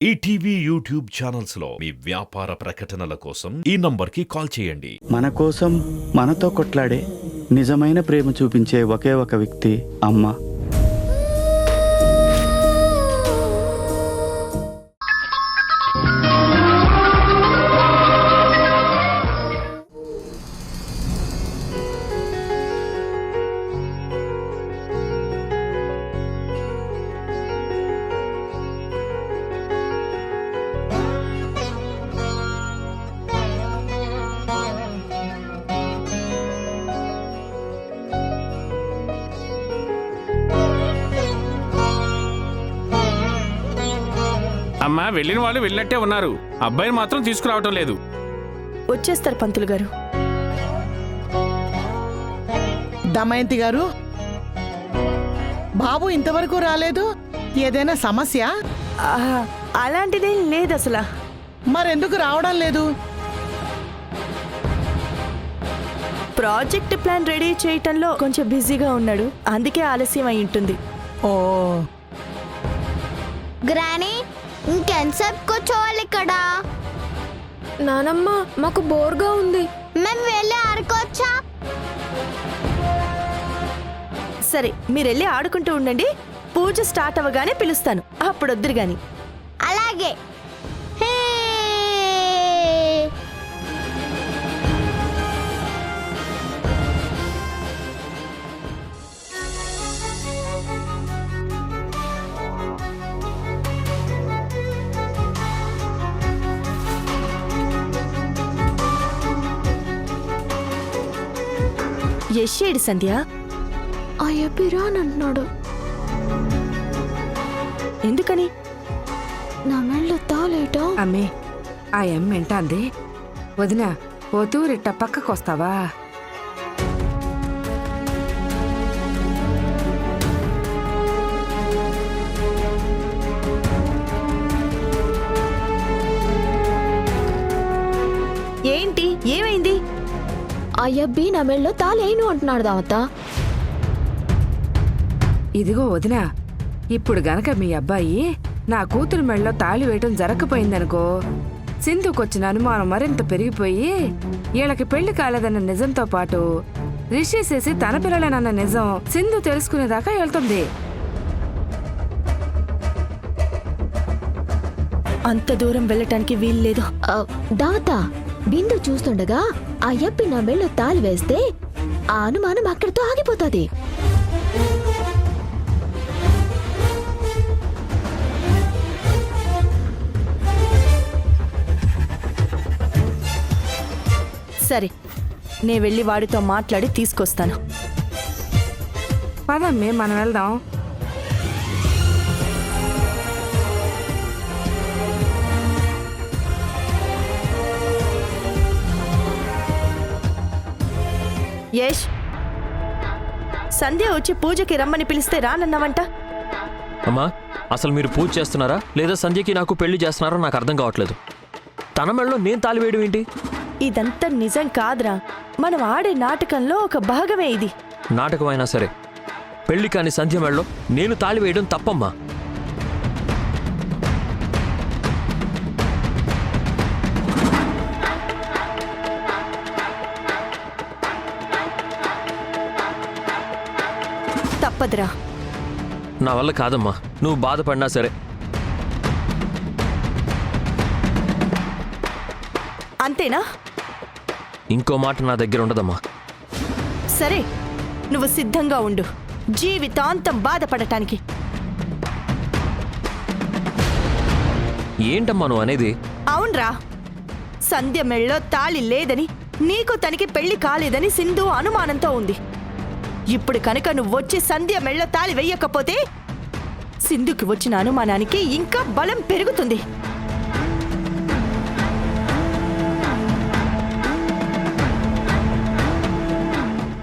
ETV YouTube channels లో మీ వ్యాపార ప్రకటనల కోసం ఈ నంబర్కి కాల్ చేయండి. మన కోసం మనతో కొట్లాడే నిజమైన ప్రేమ చూపించే ఒకే ఒక వ్యక్తి అమ్మ. అమ్మా, వెళ్ళిన వాళ్ళు వెళ్ళినట్టే ఉన్నారు. అబ్బాయిని మాత్రం తీసుకురావటం లేదు. వచ్చేస్తారు పంతులు గారు. దమయంతి గారు, బాబు ఇంతవరకు రాలేదు. ఏదైనా సమస్య? అలాంటిదేం లేదు అసలు. మరెందుకు రావడం లేదు? ప్రాజెక్ట్ ప్లాన్ రెడీ చేయటంలో కొంచెం బిజీగా ఉన్నాడు, అందుకే ఆలస్యం అయి ఉంటుంది. ఓ గ్రానీ, ఇంకెంతసేపు కూర్చోవాలి ఇక్కడ? నానమ్మ, మాకు బోర్గా ఉంది. మేము వెళ్ళి ఆడుకోవచ్చా? సరే, మీరెళ్ళి ఆడుకుంటూ ఉండండి. పూజ స్టార్ట్ అవ్వగానే పిలుస్తాను, అప్పుడు వద్దురు గాని. అలాగే. హే! యశ్యేడి సంధ్య? అయ్యపిరానంటున్నాడు. ఎందుకని? నా మెళ్ళ తాలేటా? అమ్మే, ఆ ఎమ్మ ఏంటాంది? వదిన, ఓ తూరిట్ట పక్కకొస్తావా? ఏంటి, ఏమైంది? అయ్యబ్బి నా మెళ్ళో తాలేను అంటున్నాడు దావత్త. ఇదిగో వదిన, ఇప్పుడు గనక మీ అబ్బాయి నా కూతురు మెళ్ళలో తాళి వేయటం జరగకపోయిందనుకో, సింధుకొచ్చిన అనుమానం మరింత పెరిగిపోయి వీళ్ళకి పెళ్లి కాలేదన్న నిజంతో పాటు రిషి చేసి తన పిల్లలేనన్న నిజం సింధు తెలుసుకునేదాకా వెళ్తుంది. అంత దూరం వెళ్ళటానికి వీల్లేదు. దావత్త, బిందు చూస్తుండగా అయ్యప్పి నా మెళ్ళో తాళి వేస్తే ఆ అనుమానం అక్కడితో ఆగిపోతుంది. సరే, నే వెళ్ళి వాడితో మాట్లాడి తీసుకొస్తాను. పదమ్మే, మనం వెళ్దాం. యష్, సంధ్య వచ్చి పూజకి రమ్మని పిలిస్తే రానన్నావంట. అమ్మా, అసలు మీరు పూజ చేస్తున్నారా లేదా సంధ్యకి నాకు పెళ్లి చేస్తున్నారో నాకు అర్థం కావట్లేదు. తన మెడలో నేను తాళి వేయడం ఏంటి? ఇదంతా నిజం కాదురా, మనం ఆడే నాటకంలో ఒక భాగమే ఇది. నాటకమైనా సరే, పెళ్లి కాని సంధ్య మెడలో నేను తాళి వేయడం తప్పమ్మా. తప్పదురా. నా వల్ల కాదమ్మా, నువ్వు బాధపడినా సరే. అంతేనా? ఇంకో మాట నా దగ్గర ఉండదమ్మా. సరే, నువ్వు సిద్ధంగా ఉండు జీవితాంతం బాధపడటానికి. ఏంటమ్మా నువ్వు అనేది? అవునరా, సంధ్య మెళ్ళో తాళి లేదని, నీకు తనకి పెళ్లి కాలేదని సింధు అనుమానంతో ఉంది. ఇప్పుడు కనుక నువ్వు వచ్చి సంధ్య మెళ్ళో తాళి వెయ్యకపోతే సింధుకి వచ్చిన అనుమానానికి ఇంకా బలం పెరుగుతుంది.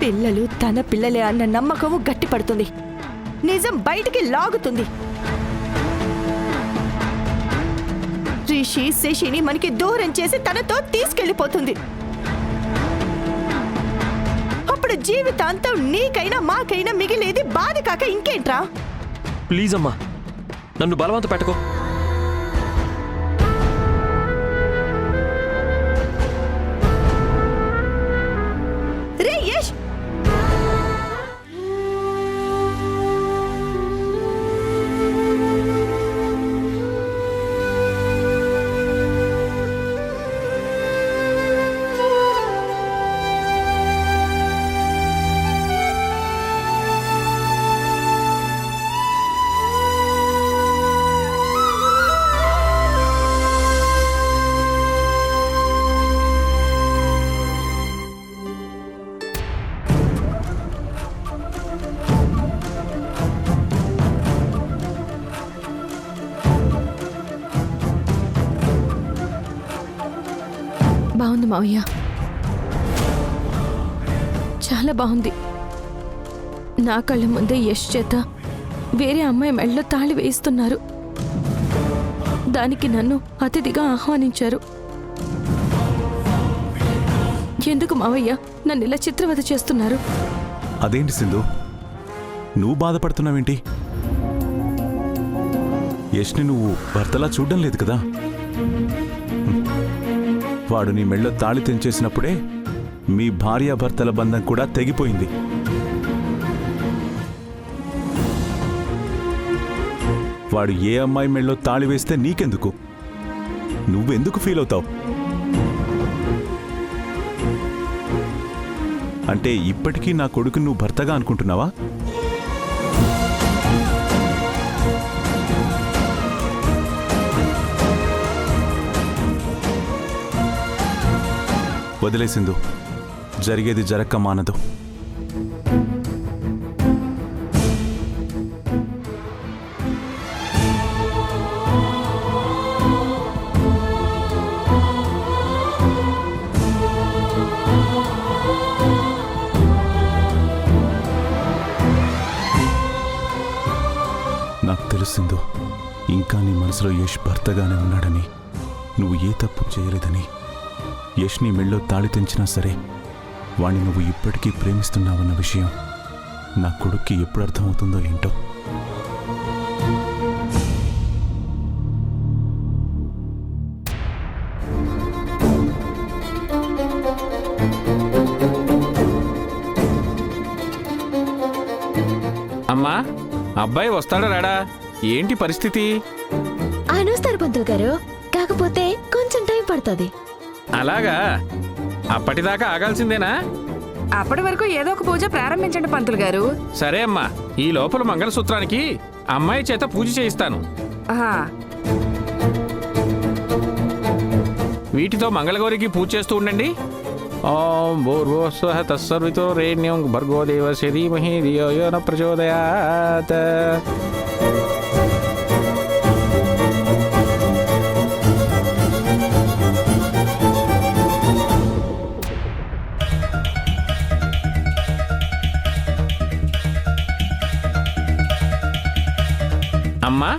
పిల్లలు తన పిల్లలే అన్న నమ్మకము గట్టిపడుతుంది, నిజం బయటికి లాగుతుంది. రిషి శశిని మనకి దూరం చేసి తనతో తీసుకెళ్లిపోతుంది. అప్పుడు జీవితాంతం నీకైనా మాకైనా మిగిలేది బాధ కాక ఇంకేంట్రా? ప్లీజ్ అమ్మా, నన్ను బలవంత పెట్టుకో. బాగుంది మావయ్య, చాలా బాగుంది. నా కళ్ళ ముందే యశ్ చేత వేరే అమ్మాయి మెళ్ళలో తాళి వేయిస్తున్నారు. దానికి నన్ను అతిథిగా ఆహ్వానించారు. ఎందుకు మావయ్య నన్ను ఇలా చిత్రవద చేస్తున్నారు? అదేంటి సింధు, నువ్వు బాధపడుతున్నావేంటి? యష్ని నువ్వు భర్తలా చూడడం లేదు కదా. వాడు నీ మెళ్ళో తాళి తెంచేసినప్పుడే మీ భార్యాభర్తల బంధం కూడా తెగిపోయింది. వాడు ఏ అమ్మాయి మెళ్ళో తాళి వేస్తే నీకెందుకు? నువ్వెందుకు ఫీల్ అవుతావు? అంటే ఇప్పటికీ నా కొడుకు నువ్వు భర్తగా అనుకుంటున్నావా? వదిలేసిందు, జరిగేది జరక్క మానదు. నాకు తెలుసిందో ఇంకా నీ మనసులో యష్ భర్తగానే ఉన్నాడని, నువ్వు ఏ తప్పు చేయలేదని. యష్ నీ మెళ్ళో తాళి తెంచినా సరే వాణ్ణి నువ్వు ఇప్పటికీ ప్రేమిస్తున్నావన్న విషయం నా కొడుక్కి ఎప్పుడు అర్థమవుతుందో ఏంటో. అమ్మా, అబ్బాయి వస్తాడా రాడా? ఏంటి పరిస్థితి? ఆయన వస్తారు పంతులు గారు, కాకపోతే కొంచెం టైం పడుతుంది. అలాగా? అప్పటిదాకా ఆగాల్సిందేనా? అప్పటి వరకు ఏదో ఒక పూజ ప్రారంభించండి పంతులు గారు. సరే అమ్మా, ఈ లోపల మంగళసూత్రానికి అమ్మాయి చేత పూజ చేయిస్తాను. ఆహా, వీటితో మంగళగౌరికి పూజ చేస్తూ ఉండండి. ఓం భూర్భువస్వః తత్సర్వితో రేణ్యం భర్గో దేవస్య ధీమహి ధియో యో న ప్రచోదయాత్. అమ్మా,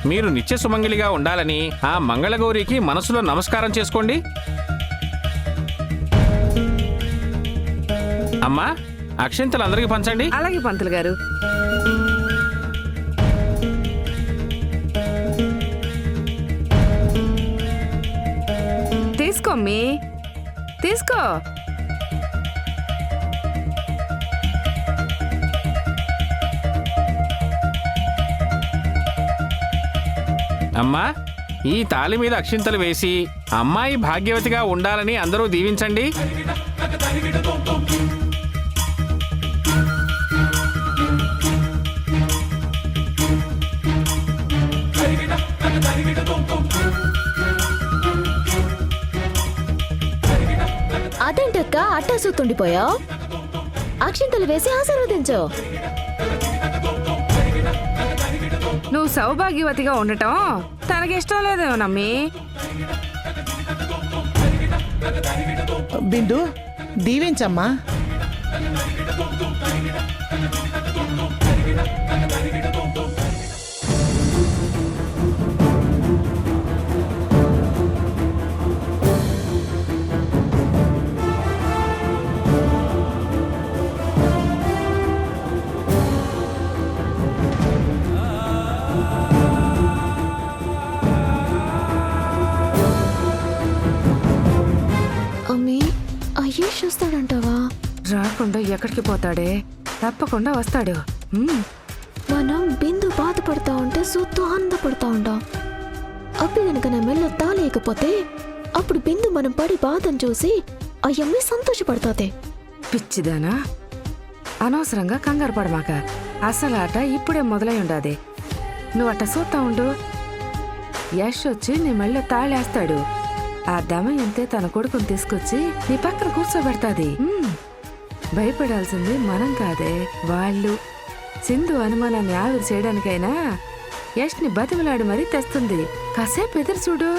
మీరు నిత్య సుమంగళిగా ఉండాలని ఆ మంగళగౌరికి మనసులో నమస్కారం చేసుకోండి. అమ్మా, అక్షింతలు అందరికీ పంచండి. అలాగే పంతులు గారు. తీసుకో అమ్మీ, తీసుకో. అమ్మా, ఈ తాళి మీద అక్షింతలు వేసి అమ్మాయి భాగ్యవతిగా ఉండాలని అందరూ దీవించండి. అదేంటక్క అట్టా సూతుండిపోయా? అక్షింతలు వేసి ఆశీర్వదించు. నువ్వు సౌభాగ్యవతిగా ఉండటం తనకిష్టం లేదేమో నమ్మి. బిందు, దీవించమ్మా. అమ్మీ, అయ్యే చూస్తాడంటావా? రాకుండా ఎక్కడికి పోతాడే? తప్పకుండా వస్తాడు. మనం బిందు బాధపడతా ఉంటే చూస్తూ ఆనందపడతా ఉంటాం. అప్పి గనక నా మెళ్ళో తాలేయకపోతే అప్పుడు బిందు మనం పడి బాధను చూసి అయ్యమ్మి సంతోషపడతాది. పిచ్చిదానా, అనవసరంగా కంగారు పడమాక. అసలు ఆట ఇప్పుడే మొదలై ఉండాది. నువ్వు అట్ట చూస్తా ఉండు. యశ్ వచ్చి నీ మెళ్ళో తాళేస్తాడు. ఆ దమయంతే తన కొడుకుని తీసుకొచ్చి నీ పక్కన కూర్చోబెడతాది. భయపడాల్సింది మనం కాదే, వాళ్ళు. సింధు అనుమానాన్ని ఆవిరి చేయడానికైనా యష్ని బతిమలాడి మరీ తెస్తుంది. కాసేపు ఎదురు చూడు.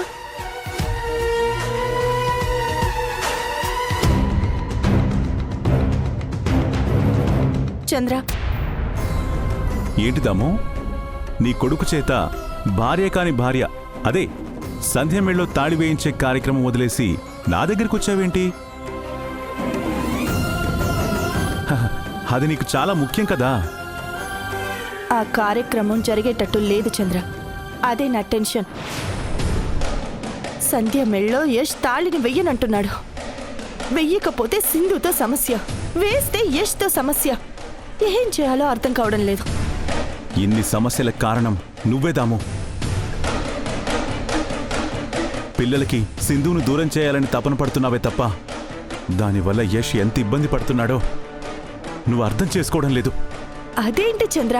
చంద్ర. ఏంటి దాము, నీ కొడుకు చేత భార్య కాని భార్య, అదే సంధ్య మెళ్ళో తాళి వేయించే కార్యక్రమం వదిలేసి నా దగ్గరికి వచ్చావేంటి? హహ, అది నీకు చాలా ముఖ్యం కదా. ఆ కార్యక్రమం జరిగేటట్టు లేదు చంద్ర. అదే నా టెన్షన్. సంధ్య మెళ్ళో యష్ తాళిని వెయ్యనంటున్నాడు. వెయ్యకపోతే సింధుతో సమస్య, వేస్తే యష్తో సమస్య. ఏం చేయాలో అర్థం కావడం లేదు. ఇన్ని సమస్యలకు కారణం నువ్వే దాము. పిల్లలకి సింధువును దూరం చేయాలని తపన పడుతున్నావే తప్ప దానివల్ల యష్ ఎంత ఇబ్బంది పడుతున్నాడో నువ్వు అర్థం చేసుకోవడం లేదు. అదేంటి చంద్ర,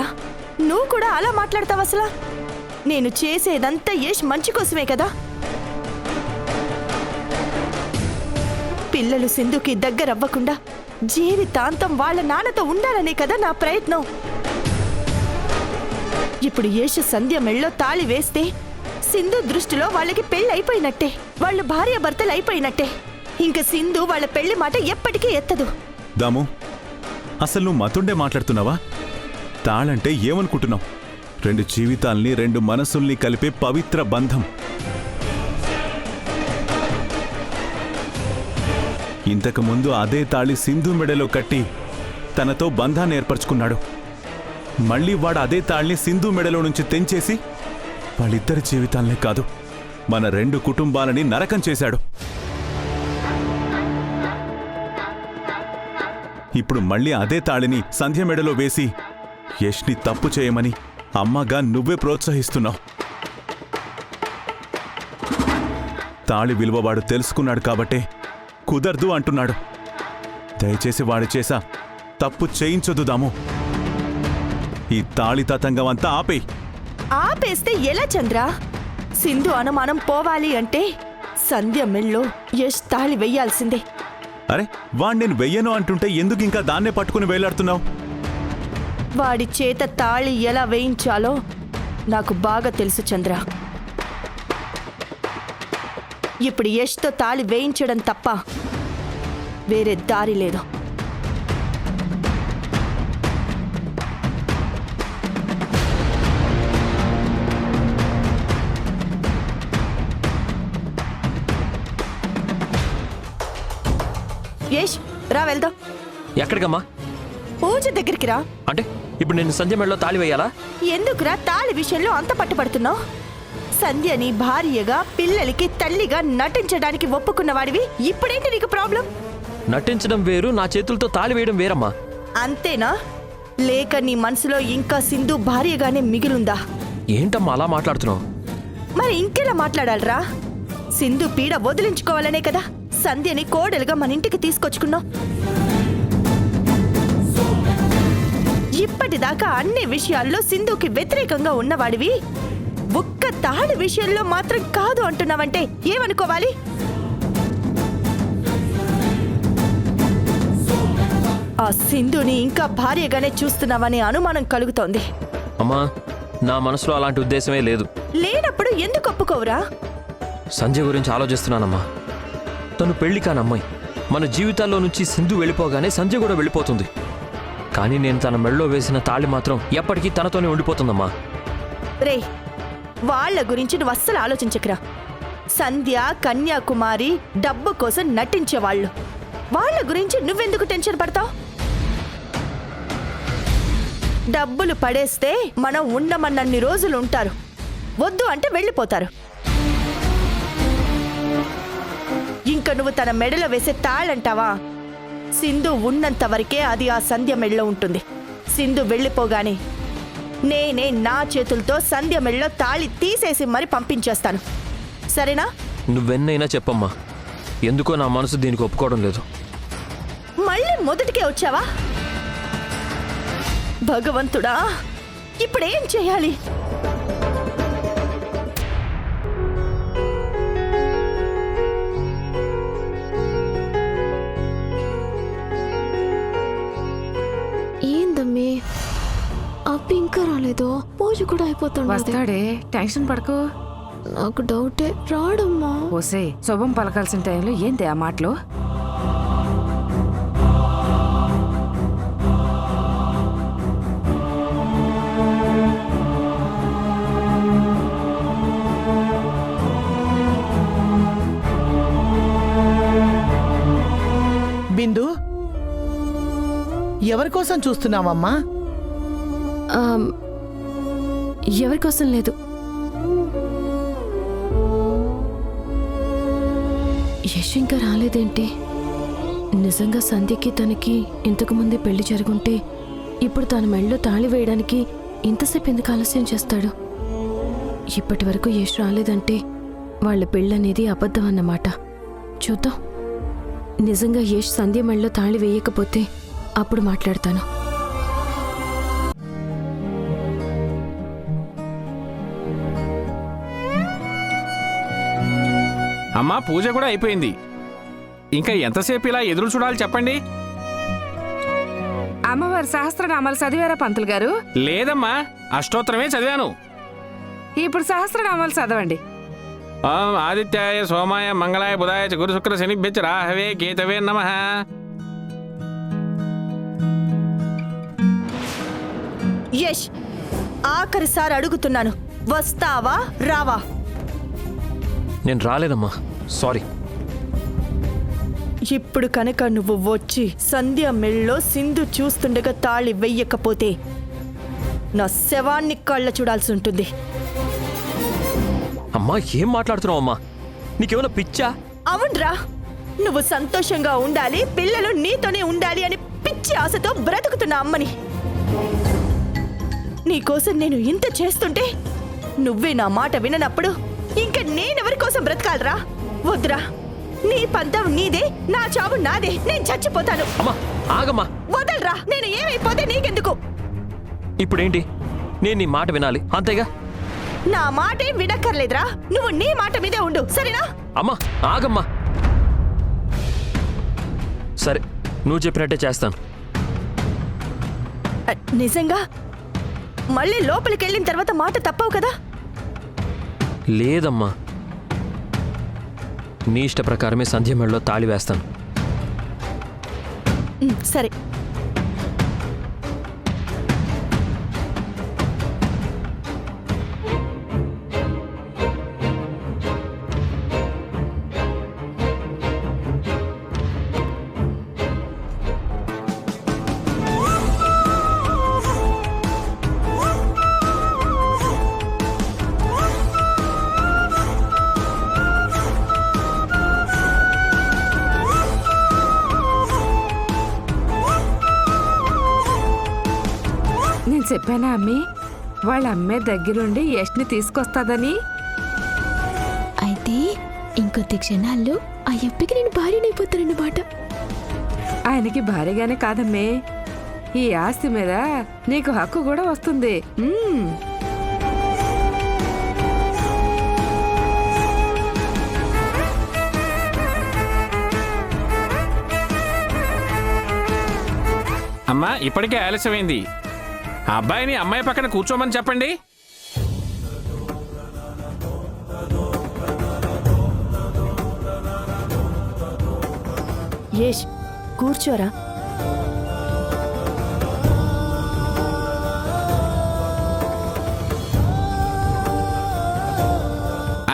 నువ్వు కూడా అలా మాట్లాడతావు? అసలు నేను చేసేదంతా యష్ మంచి కోసమే కదా. పిల్లలు సింధుకి దగ్గరవ్వకుండా జీవితాంతం వాళ్ళ నాన్నతో ఉండాలనే కదా నా ప్రయత్నం. ఇప్పుడు యష్ సంధ్య మెళ్ళో తాళి వేస్తే సింధు దృష్టిలో వాళ్ళకి పెళ్లి అయిపోయినట్టే, వాళ్ళు భార్యాభర్తలు అయిపోయినట్టే. ఇంక సింధు వాళ్ళ పెళ్లి మాట ఎప్పటికీ ఎత్తదు. దాము, అసలు నువ్వు మతుండే మాట్లాడుతున్నావా? తాళంటే ఏమనుకుంటున్నావు? 2 జీవితాల్ని 2 మనసుల్ని కలిపే పవిత్ర బంధం. ఇంతకుముందు అదే తాళి సింధు మెడలో కట్టి తనతో బంధాన్ని ఏర్పరచుకున్నాడు. మళ్ళీ వాడు అదే తాళిని సింధు మెడలో నుంచి తెంచేసి వాళ్ళిద్దరి జీవితాలనే కాదు, మన 2 కుటుంబాలని నరకం చేశాడు. ఇప్పుడు మళ్ళీ అదే తాళిని సంధ్య మెడలో వేసి యష్ని తప్పు చేయమని అమ్మగా నువ్వే ప్రోత్సహిస్తున్నావు. తాళి విలువవాడు తెలుసుకున్నాడు కాబట్టే కుదరదు అంటున్నాడు. దయచేసి వాడి చేసా తప్పు చేయించొద్దు దాము. ఈ తాళి తతంగం అంతా ఆపేయి. ఆపేస్తే ఎలా చంద్ర? సింధు అనుమానం పోవాలి అంటే సంధ్య మెళ్ళో యష్ తాళి వెయ్యాల్సిందే. అరే, వాణ్ణి నేను వెయ్యను అంటుంటే ఎందుకు ఇంకా దాన్నే పట్టుకుని వేలాడుతున్నావు? వాడి చేత తాళి ఎలా వేయించాలో నాకు బాగా తెలుసు చంద్ర. ఇప్పుడు యష్తో తాళి వేయించడం తప్ప వేరే దారి లేదు. యష్, రా వెళ్దాం. ఎక్కడికమ్మా? పూజ దగ్గరికి రా. అంటే ఇప్పుడు నేను సంధ్య మెడలో తాళి వేయాలా? ఎందుకురా తాళి విషయంలో అంత పట్టుపడుతున్నావు? సంధ్యని భార్యగా పిల్లలకి తల్లిగా నటించడానికి ఒప్పుకున్నవాడివి, ఇప్పుడేంటి నీకు ప్రాబ్లం? నటించడం వేరు, నా చేతులతో తాళి వేయడం వేరమ్మా. అంతేనా? లేక నీ మనసులో ఇంకా సింధు భార్యగానే మిగిలుందా? ఏంటమ్మా అలా మాట్లాడుతున్నావు? మరి ఇంకెలా మాట్లాడాలరా? సింధు పీడ వదిలించుకోవాలనే కదా సంధ్యని కోడలుగా మన ఇంటికి తీసుకొచ్చుకున్నావు. ఇప్పటిదాకా అన్ని విషయాల్లో సింధుకి వ్యతిరేకంగా ఉన్నవాడివి, ఒక్క తాళి విషయంలో మాత్రం కాదు అంటున్నావంటే ఏమనుకోవాలి? ఆ సింధుని ఇంకా భార్యగానే చూస్తున్నావనే అనుమానం కలుగుతోంది. అమ్మా, నా మనసులో అలాంటి ఉద్దేశమే లేదు. లేనప్పుడు ఎందుకు ఒప్పుకోవురా? సంజయ్ గురించి ఆలోచిస్తున్నానమ్మా. తను పెళ్లి కాని అమ్మాయి. మన జీవితాల్లో నుంచి సింధు వెళ్ళిపోగానే సంజయ్ కూడా వెళ్ళిపోతుంది. కానీ నేను తన మెడలో వేసిన తాళి మాత్రం ఎప్పటికీ తనతోనే ఉండిపోతుందమ్మా. రే, వాళ్ళ గురించి నువ్వు అస్సలు ఆలోచించకురా. సంధ్య, కన్యాకుమారి డబ్బు కోసం నటించేవాళ్ళు. వాళ్ళ గురించి నువ్వెందుకు టెన్షన్ పడతావు? డబ్బులు పడేస్తే మనం ఉండమన్నన్ని రోజులు ఉంటారు, వద్దు అంటే వెళ్ళిపోతారు. ఇంకా నువ్వు తన మెడలో వేసే తాళంటావా? సింధు ఉన్నంత వరకే అది ఆ సంధ్య మెడలో ఉంటుంది. సింధు వెళ్ళిపోగానే నేనే నా చేతులతో సంధ్య మెడలో తాళి తీసేసి మరి పంపించేస్తాను. సరేనా? నువ్వెన్నైనా చెప్పమ్మా, ఎందుకో నా మనసు దీనికి ఒప్పుకోవడం లేదు. మళ్ళీ మొదటికే వచ్చావా? భగవంతుడా, ఇప్పుడేం చేయాలి? ఏందమ్మి, అప్పి ఇంకా రాలేదో? పూజ కూడా అయిపోతుంది. వస్తాడే, టెన్షన్ పడకు. నాకు డౌటే, రాడమ్మా. ఓసే, శుభం పలకాల్సిన టైంలో ఏంటి ఆ మాటలు? బిందు ఎవరి కోసం చూస్తున్నావమ్మా? ఎవరి కోసం లేదు. యశ్ ఇంకా రాలేదేంటి? నిజంగా సంధ్యకి తనకి ఇంతకు ముందే పెళ్లి జరుగుంటే ఇప్పుడు తన మెళ్ళలో తాళి వేయడానికి ఇంతసేపు ఎందుకు ఆలస్యం చేస్తాడు? ఇప్పటి వరకు యశ్ రాలేదంటే వాళ్ళ పెళ్ళనేది అబద్ధం అన్నమాట. చూద్దాం. నిజంగా యశ్ సంధ్య మెళ్ళలో తాళి వేయకపోతే అప్పుడు మాట్లాడతాను. అమ్మా, పూజ కూడా అయిపోయింది. ఇంకా ఎంతసేపు ఇలా ఎదురు చూడాలి చెప్పండి? అమ్మవారి సహస్రనామాలు చదివారా పంతులు గారు? లేదమ్మా, అష్టోత్తరమే చదివాను. ఇప్పుడు సహస్రనామాలు చదవండి. ఓం ఆదిత్యాయ సోమాయ మంగళాయ బుధాయ చ గురు శుక్ర శనిభ్యశ్చ రాహవే కేతవే నమః. యష్, ఆఖరిసారి అడుగుతున్నాను, వస్తావా రావా? నేను రాలేనమ్మా, సారీ. ఇప్పుడు కనుక నువ్వు వచ్చి సంధ్య మెళ్ళో సింధు చూస్తుండగా తాళి వెయ్యకపోతే నా శవాన్ని కళ్ళ చూడాల్సి ఉంటుంది. అమ్మా, ఏం మాట్లాడుతున్నావు అమ్మా? నీకేమైనా పిచ్చా? అవునరా, నువ్వు సంతోషంగా ఉండాలి, పిల్లలు నీతోనే ఉండాలి అని పిచ్చి ఆశతో బ్రతుకుతున్న అమ్మని. నీకోసం నేను ఇంత చేస్తుంటే నువ్వే నా మాట విననప్పుడు ఇంకా నేనెవరి కోసం బ్రతకాలరా? వద్దురా, నీ పంతం నీదే, నా చావు నాదే. నేను చచ్చిపోతాను. అమ్మా ఆగమ్మా. వదలరా, నేను ఏమైపోతే నీకెందుకు? ఇప్పుడేంటి? నేను నీ మాట వినాలి అంతేగా? నా మాటేం వినక్కర్లేదురా, నువ్వు నీ మాట మీదే ఉండు, సరేనా? అమ్మా ఆగమ్మా. సరే, నువ్వు చెప్పినట్టే చేస్తాను. నిజంగా మళ్ళీ లోపలికి వెళ్ళిన తర్వాత మాట తప్పవు కదా? లేదమ్మా, నీ ఇష్ట ప్రకారమే సంధ్య మెళ్ళలో తాళి వేస్తాను. సరే. నేను చెప్పానా అమ్మి, వాళ్ళ అమ్మే దగ్గరుండి యష్ని తీసుకొస్తాదని? అయితే ఇంకొద్ది క్షణాల్లో ఆ అబ్బకి నేను భార్యనైపోతానన్నమాట. ఆయనకి భారీగానే కాదమ్మే, ఈ ఆస్తి మీద నీకు హక్కు కూడా వస్తుంది. అమ్మా, ఇప్పటికే ఆలస్యమైంది. ఆ అబ్బాయిని అమ్మాయి పక్కన కూర్చోమని చెప్పండి. యష్, కూర్చోరా.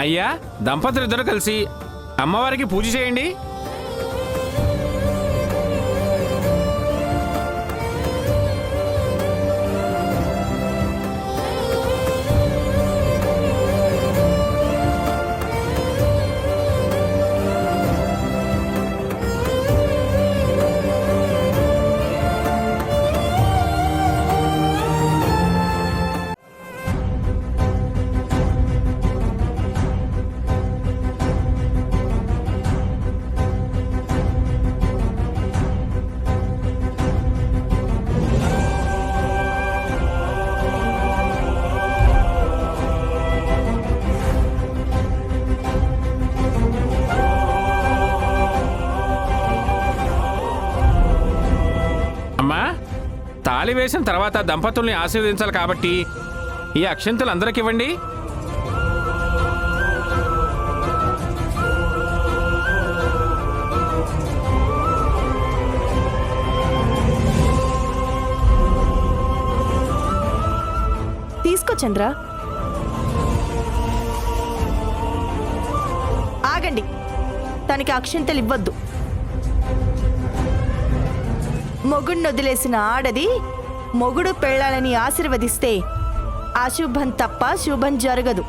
అయ్యా, దంపతులు ఇద్దరు కలిసి అమ్మవారికి పూజ చేయండి. తాళి వేసిన తర్వాత దంపతుల్ని ఆశీర్వదించాలి కాబట్టి ఈ అక్షంతలు అందరికి ఇవ్వండి. తీసుకో చంద్ర. ఆగండి, తనకి అక్షంతలు ఇవ్వద్దు. మొగుణ్ణొదిలేసిన ఆడది మొగుడు పెళ్ళాలని ఆశీర్వదిస్తే అశుభం తప్ప శుభం జరగదు.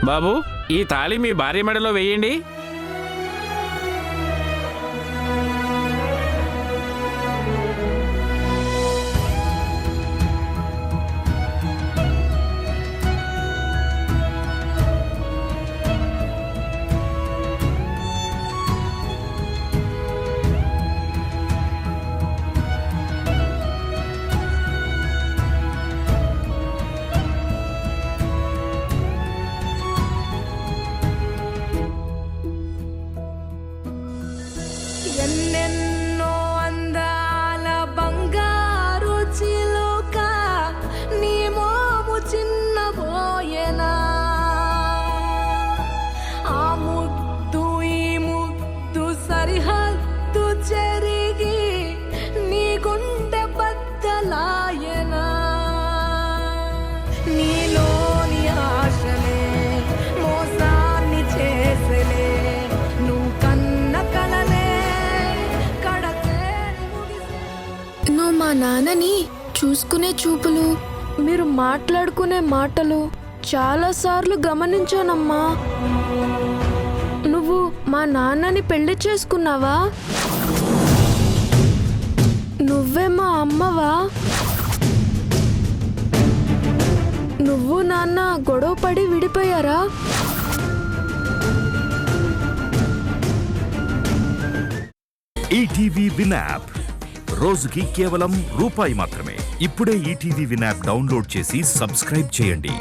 బాబు, ఈ తాళి మీ భార్య మెడలో వేయండి. ఎన్నెన్నో అందాల బంగారు చిలుక నీ మోము చిన్నబోయేనా, ఆ ముద్దు ఈ ముద్దు సరిహద్దు చెరిగి నీ గుండె బద్దలాయనా, నీలోని ఆశలే మోసాన్ని చేసలే, నువ్వు కన్న కలలే నువ్వు మా నాన్నని చూసుకునే చూపులు, మీరు మాట్లాడుకునే మాటలు చాలాసార్లు గమనించానమ్మా. నువ్వు మా నాన్నని పెళ్లి చేసుకున్నావా? నువ్వే మా అమ్మవా? నువ్వు నాన్న గొడవ పడి విడిపోయారా? ఈటీవీ విన్ యాప్ రోజుకి కేవలం రూపాయి మాత్రమే. ఇప్పుడే ఈటీవీ విన్ యాప్ డౌన్లోడ్ చేసి సబ్స్క్రైబ్ చేయండి.